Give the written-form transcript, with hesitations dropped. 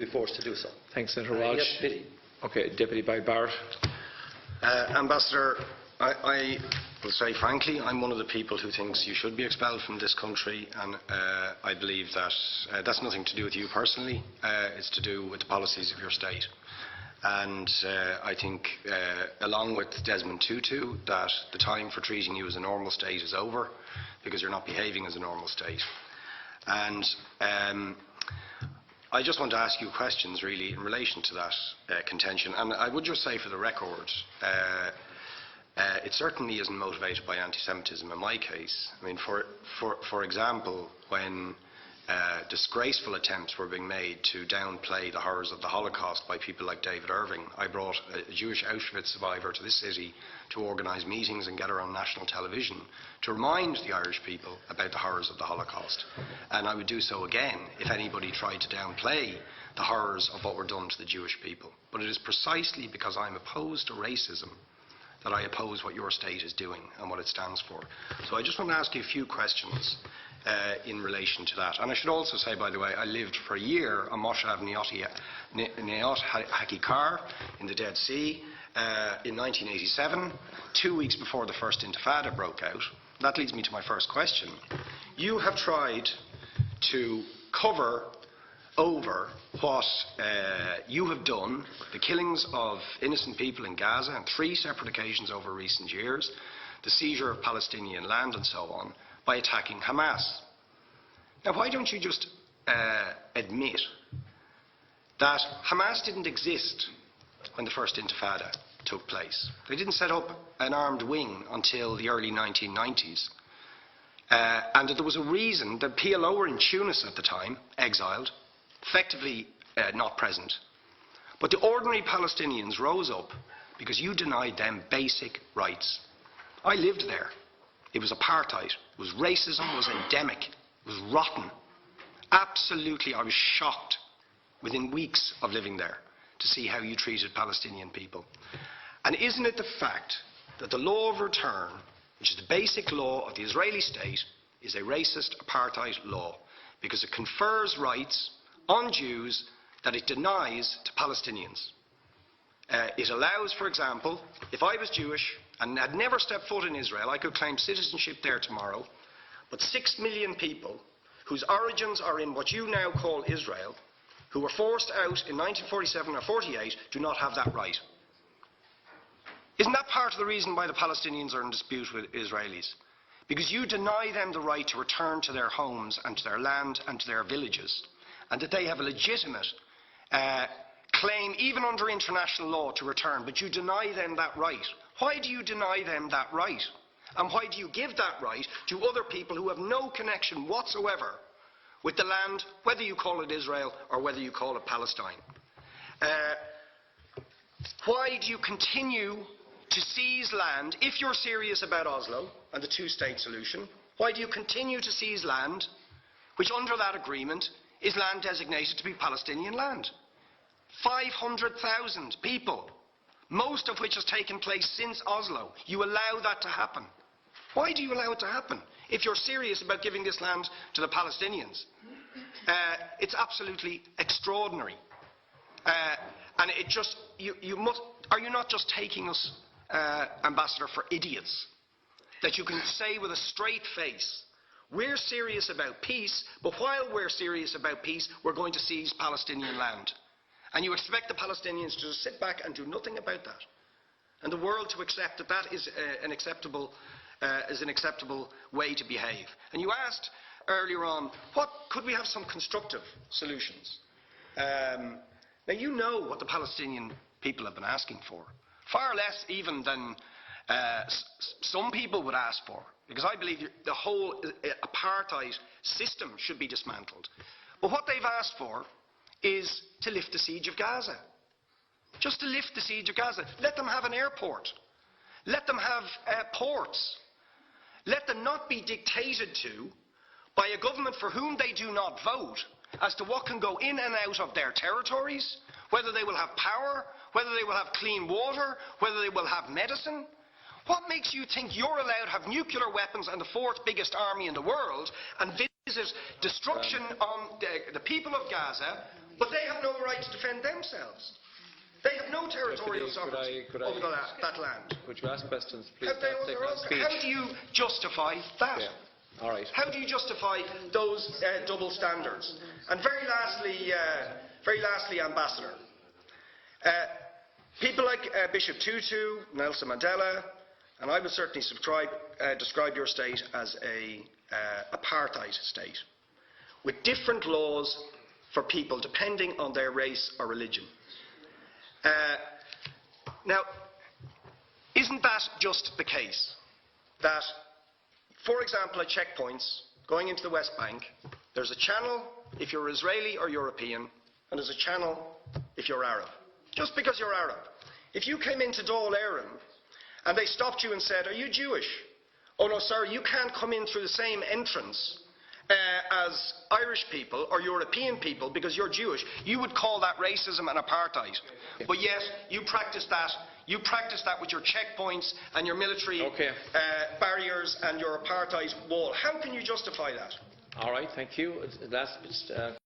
be forced to do so. Thanks, Senator Walsh. Yes, pity. Okay, Deputy by Barrett. Ambassador, I will say frankly, I'm one of the people who thinks you should be expelled from this country, and I believe that that's nothing to do with you personally. It's to do with the policies of your state. And I think, along with Desmond Tutu, that the time for treating you as a normal state is over, because you're not behaving as a normal state. And I just want to ask you questions, really, in relation to that contention. And I would just say, for the record, it certainly isn't motivated by anti-Semitism in my case. I mean, for example, when disgraceful attempts were being made to downplay the horrors of the Holocaust by people like David Irving, I brought a Jewish Auschwitz survivor to this city to organise meetings and get her on national television to remind the Irish people about the horrors of the Holocaust. And I would do so again if anybody tried to downplay the horrors of what were done to the Jewish people. But it is precisely because I'm opposed to racism that I oppose what your state is doing and what it stands for. So I just want to ask you a few questions in relation to that. And I should also say, by the way, I lived for a year on Moshav Neot Hakikar in the Dead Sea in 1987, 2 weeks before the first Intifada broke out. That leads me to my first question. You have tried to cover over what you have done, the killings of innocent people in Gaza on 3 separate occasions over recent years, the seizure of Palestinian land and so on, by attacking Hamas. Now, why don't you just admit that Hamas didn't exist when the first Intifada took place? They didn't set up an armed wing until the early 1990s. And that there was a reason that PLO were in Tunis at the time, exiled, effectively not present. But the ordinary Palestinians rose up because you denied them basic rights. I lived there. It was apartheid. It was racism. It was endemic. It was rotten. Absolutely, I was shocked within weeks of living there to see how you treated Palestinian people. And isn't it the fact that the law of return, which is the basic law of the Israeli state, is a racist apartheid law because it confers rights on Jews that it denies to Palestinians? It allows, for example, if I was Jewish and had never stepped foot in Israel, I could claim citizenship there tomorrow, but 6 million people whose origins are in what you now call Israel, who were forced out in 1947 or 48, do not have that right. Isn't that part of the reason why the Palestinians are in dispute with Israelis? Because you deny them the right to return to their homes and to their land and to their villages, and that they have a legitimate claim, even under international law, to return, but you deny them that right. Why do you deny them that right? And why do you give that right to other people who have no connection whatsoever with the land, whether you call it Israel or whether you call it Palestine? Why do you continue to seize land, if you're serious about Oslo and the two-state solution? Why do you continue to seize land, which under that agreement is land designated to be Palestinian land? 500,000 people, most of which has taken place since Oslo. You allow that to happen. Why do you allow it to happen if you're serious about giving this land to the Palestinians? It's absolutely extraordinary. And it just, are you not just taking us, Ambassador, for idiots? That you can say with a straight face, we're serious about peace, but while we're serious about peace, we're going to seize Palestinian land. And you expect the Palestinians to just sit back and do nothing about that. And the world to accept that that is an acceptable way to behave. And you asked earlier on, could we have some constructive solutions? Now, you know what the Palestinian people have been asking for. Far less even than some people would ask for. Because I believe the whole apartheid system should be dismantled. But what they've asked for is to lift the siege of Gaza. Just to lift the siege of Gaza. Let them have an airport. Let them have ports. Let them not be dictated to by a government for whom they do not vote as to what can go in and out of their territories, whether they will have power, whether they will have clean water, whether they will have medicine. What makes you think you're allowed to have nuclear weapons and the 4th biggest army in the world and visit destruction on the people of Gaza, but they have no right defend themselves. They have no territorial sovereignty over that land. Could you ask questions, please? How do you justify that? Yeah. All right. How do you justify those double standards? And very lastly, Ambassador. People like Bishop Tutu, Nelson Mandela, and I would certainly describe your state as an apartheid state, with different laws for people depending on their race or religion. Now, isn't that just the case that, for example, at checkpoints going into the West Bank, there's a channel if you're Israeli or European, and there's a channel if you're Arab? Just because you're Arab. If you came into Dáil Éireann and they stopped you and said, "Are you Jewish?" "Oh no, sir, you can't come in through the same entrance as Irish people or European people because you're Jewish," you would call that racism and apartheid. But yet you practice that. You practice that with your checkpoints and your military barriers and your apartheid wall. How can you justify that? All right, thank you. Last